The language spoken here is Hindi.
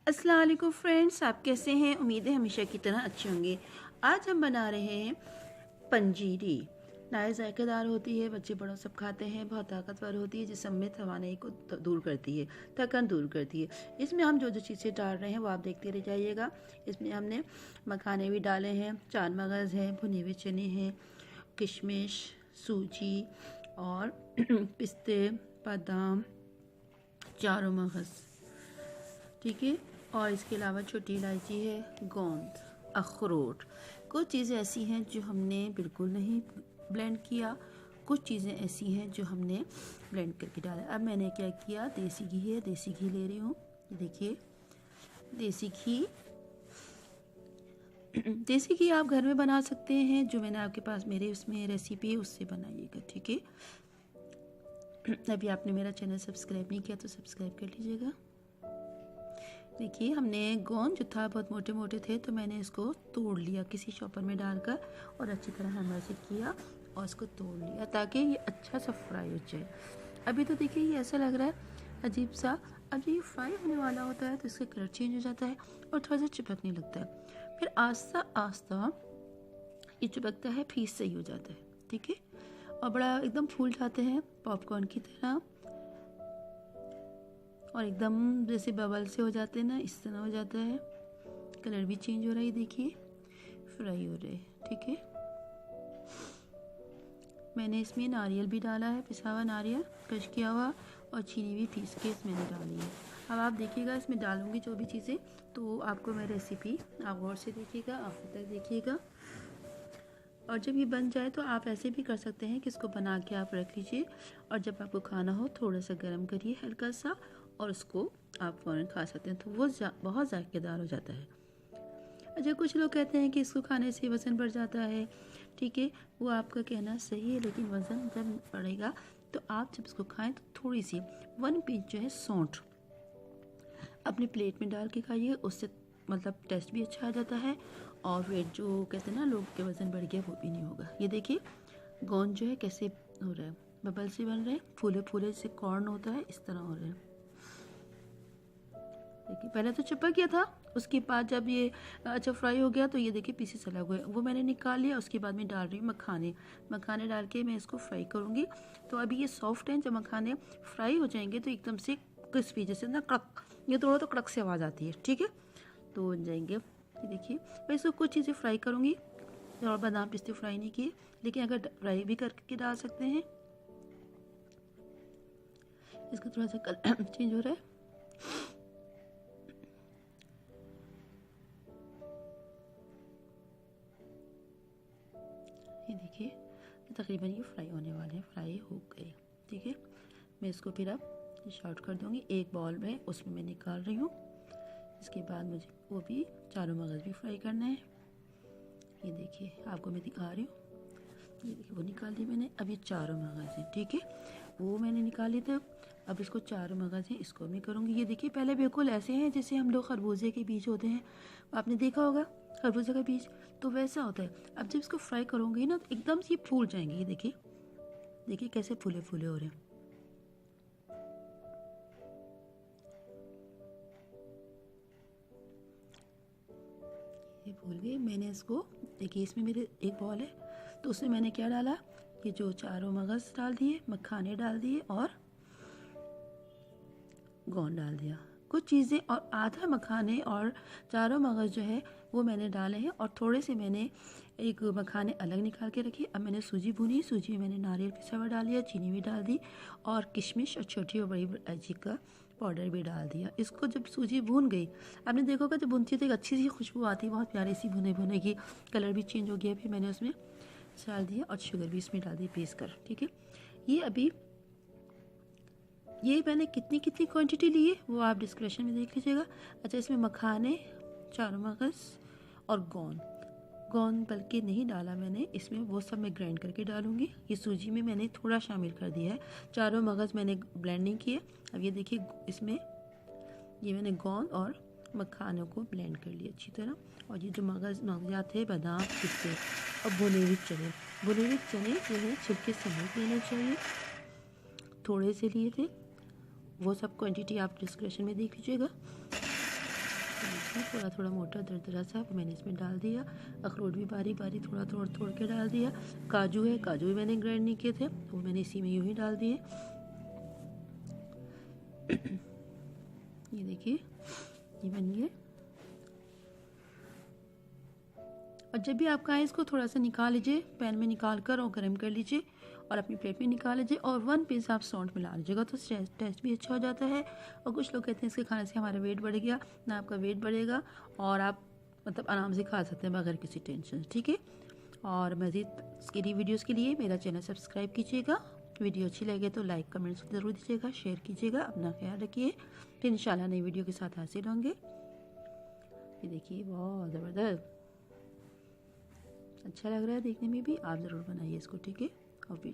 अस्सलाम वालेकुम फ्रेंड्स, आप कैसे हैं? उम्मीद है हमेशा की तरह अच्छे होंगे। आज हम बना रहे हैं पंजीरी। नाय जायकेदार होती है, बच्चे बड़ों सब खाते हैं, बहुत ताकतवर होती है, जिसम में तवानाई को दूर करती है, थकान दूर करती है। इसमें हम जो जो चीज़ें डाल रहे हैं वो आप देखते रह जाइएगा। इसमें हमने मखाने भी डाले हैं, चार मगज़ हैं, भुने हुए चने हैं, किशमिश, सूजी और पिस्ते, बादाम, चारों मगज़, ठीक है। और इसके अलावा छोटी इलायची है, गोंद, अखरोट। कुछ चीज़ें ऐसी हैं जो हमने बिल्कुल नहीं ब्लेंड किया, कुछ चीज़ें ऐसी हैं जो हमने ब्लेंड करके डाला। अब मैंने क्या किया, देसी घी है, देसी घी ले रही हूँ। देखिए देसी घी देसी घी आप घर में बना सकते हैं, जो मैंने आपके पास मेरे उसमें रेसिपी है उससे बनाइएगा, ठीक है। अभी आपने मेरा चैनल सब्सक्राइब नहीं किया तो सब्सक्राइब कर लीजिएगा। देखिए हमने गोंद जो था बहुत मोटे मोटे थे, तो मैंने इसको तोड़ लिया किसी चॉपर में डालकर और अच्छी तरह हैमर से किया और इसको तोड़ लिया ताकि ये अच्छा सा फ्राई हो जाए। अभी तो देखिए ये ऐसा लग रहा है अजीब सा। अब ये फ्राई होने वाला होता है तो इसका कलर चेंज हो जाता है और थोड़ा सा चिपकने लगता है। फिर आस्ता आस्ता ये चिपकता है, फिर सही हो जाता है, ठीक है। और बड़ा एकदम फूल जाते हैं पॉपकॉर्न की तरह, और एकदम जैसे बबल से हो जाते हैं ना, इस तरह हो जाता है। कलर भी चेंज हो रहा है, देखिए फ्राई हो रहे हैं, ठीक है। मैंने इसमें नारियल भी डाला है, पिसा हुआ नारियल क्रश किया हुआ, और चीनी भी पीस के इसमें डाली है। अब आप देखिएगा इसमें डालूंगी जो भी चीज़ें, तो आपको मैं रेसिपी आप गौर से देखिएगा, आखिर तक देखिएगा। और जब ये बन जाए तो आप ऐसे भी कर सकते हैं कि इसको बना के आप रख लीजिए, और जब आपको खाना हो थोड़ा सा गर्म करिए हल्का सा, और उसको आप फ़ौरन खा सकते हैं, तो वो बहुत जायकेदार हो जाता है। अच्छा, कुछ लोग कहते हैं कि इसको खाने से वज़न बढ़ जाता है, ठीक है, वो आपका कहना सही है, लेकिन वज़न जब बढ़ेगा तो आप जब इसको खाएं तो थोड़ी सी 1 पिंच जो है सौंठ अपने प्लेट में डाल के खाइए, उससे मतलब टेस्ट भी अच्छा आ जाता है, और वेट जो कहते हैं ना लोग के वज़न बढ़ गया वो भी नहीं होगा। ये देखिए गोंद जो है कैसे हो रहा है, बबल से बन रहे हैं, फूले फूले से कॉर्न होता है इस तरह हो रहे हैं। देखिए पहले तो चिपक गया था, उसके बाद जब ये अच्छा फ्राई हो गया तो ये देखिए पीसेस अलग हुए, वो मैंने निकाल लिया। उसके बाद मैं डाल रही हूँ मखाने डाल के मैं इसको फ्राई करूँगी। तो अभी ये सॉफ्ट हैं, जब मखाने फ्राई हो जाएंगे तो एकदम से क्रिस्पी, जैसे ना कड़क, ये तोड़ो तो कड़क से आवाज़ आती है, ठीक है, तो बन जाएंगे। ये देखिए मैं इसको कुछ चीज़ें फ्राई करूँगी, और बादाम पिस्ते फ्राई नहीं किए, लेकिन अगर फ्राई भी करके डाल सकते हैं। इसका थोड़ा सा कलर चेंज हो रहा है। ये देखिए तकरीबन ये फ्राई होने वाले हैं, फ्राई हो गए, ठीक है। मैं इसको फिर अब शॉर्ट कर दूँगी एक बॉल में, उसमें मैं निकाल रही हूँ। इसके बाद मुझे वो भी चारों मगज़ भी फ्राई करना है। ये देखिए आपको मैं दिखा रही हूँ, ये देखिए वो निकाल दी मैंने। अब ये चारों मगज़ हैं, ठीक है, वो मैंने निकाली थे। अब इसको चारों मगज़ हैं, इसको मैं करूँगी। ये देखिए पहले बिल्कुल ऐसे हैं जैसे हम लोग खरबूजे के बीज होते हैं, आपने देखा होगा खरबूजे का बीज, तो वैसा होता है। अब जब इसको फ्राई करूँगी ना तो एकदम से ये फूल जाएंगे। ये देखिए, देखिए कैसे फूले फूले हो रहे हैं। ये फूल गए। मैंने इसको देखिए, इसमें मेरे एक बॉल है, तो उसमें मैंने क्या डाला, ये जो चारों मगज़ डाल दिए, मखाने डाल दिए और गोंद डाल दिया, कुछ चीज़ें, और आधा मखाने और चारों मगज़ जो है वो मैंने डाले हैं, और थोड़े से मैंने एक मखाने अलग निकाल के रखी। अब मैंने सूजी भुनी, सूजी में मैंने नारियल पिसा हुआ डाल दिया, चीनी भी डाल दी, और किशमिश और छोटी और बड़ी इलायची का पाउडर भी डाल दिया। इसको जब सूजी भून गई, आपने देखा होगा जब भुनती है तो एक अच्छी सी खुशबू आती है, बहुत प्यारी सी भुने भुने की, कलर भी चेंज हो गया। फिर मैंने उसमें डाल दिया और शुगर भी इसमें डाल दी पीस कर, ठीक है। ये अभी ये मैंने कितनी कितनी क्वांटिटी ली है वो आप डिस्क्रिप्शन में देख लीजिएगा। अच्छा, इसमें मखाने, चारों मगज़ और गोंद बल्कि नहीं डाला मैंने इसमें, वो सब मैं ग्राइंड करके डालूंगी। ये सूजी में मैंने थोड़ा शामिल कर दिया है, चारों मगज़ मैंने ब्लेंड नहीं किए। अब ये देखिए इसमें ये मैंने गोंद और मखानों को ब्लेंड कर लिया अच्छी तरह, और ये जो मगज़ थे, बादाम, पिस्ते और भुने हुए चने जो है छिलके समेत लेने चाहिए, थोड़े से लिए थे। वो सब क्वांटिटी आप डिस्क्रिप्शन में देख लीजिएगा। थोड़ा थोड़ा मोटा दरदरा सा मैंने इसमें डाल दिया। अखरोट भी बारीक बारीक थोड़ा थोड़ा तोड़ के डाल दिया। काजू है, काजू भी मैंने ग्राइंड नहीं किए थे, वो मैंने इसी में यूँ ही डाल दिए। ये देखिए ये बन गए। और जब भी आप खाएं इसको थोड़ा सा निकाल लीजिए, पैन में निकाल कर और गर्म कर लीजिए और अपनी प्लेट में निकाल लीजिए और 1 पीस आप सौंठ मिला लीजिएगा तो टेस्ट भी अच्छा हो जाता है। और कुछ लोग कहते हैं इसके खाने से हमारा वेट बढ़ गया, ना आपका वेट बढ़ेगा और आप मतलब आराम से खा सकते हैं बगैर किसी टेंशन। ठीक है, और मज़ीद इसके लिए वीडियोज़ के लिए मेरा चैनल सब्सक्राइब कीजिएगा। वीडियो अच्छी लगे तो लाइक कमेंट्स ज़रूर दीजिएगा, शेयर कीजिएगा। अपना ख्याल रखिए, फिर इंशाल्लाह नई वीडियो के साथ हाजिर होंगे। ये देखिए बहुत ज़बरदस्त अच्छा लग रहा है देखने में भी, आप ज़रूर बनाइए इसको। ठीक है, और वीडियो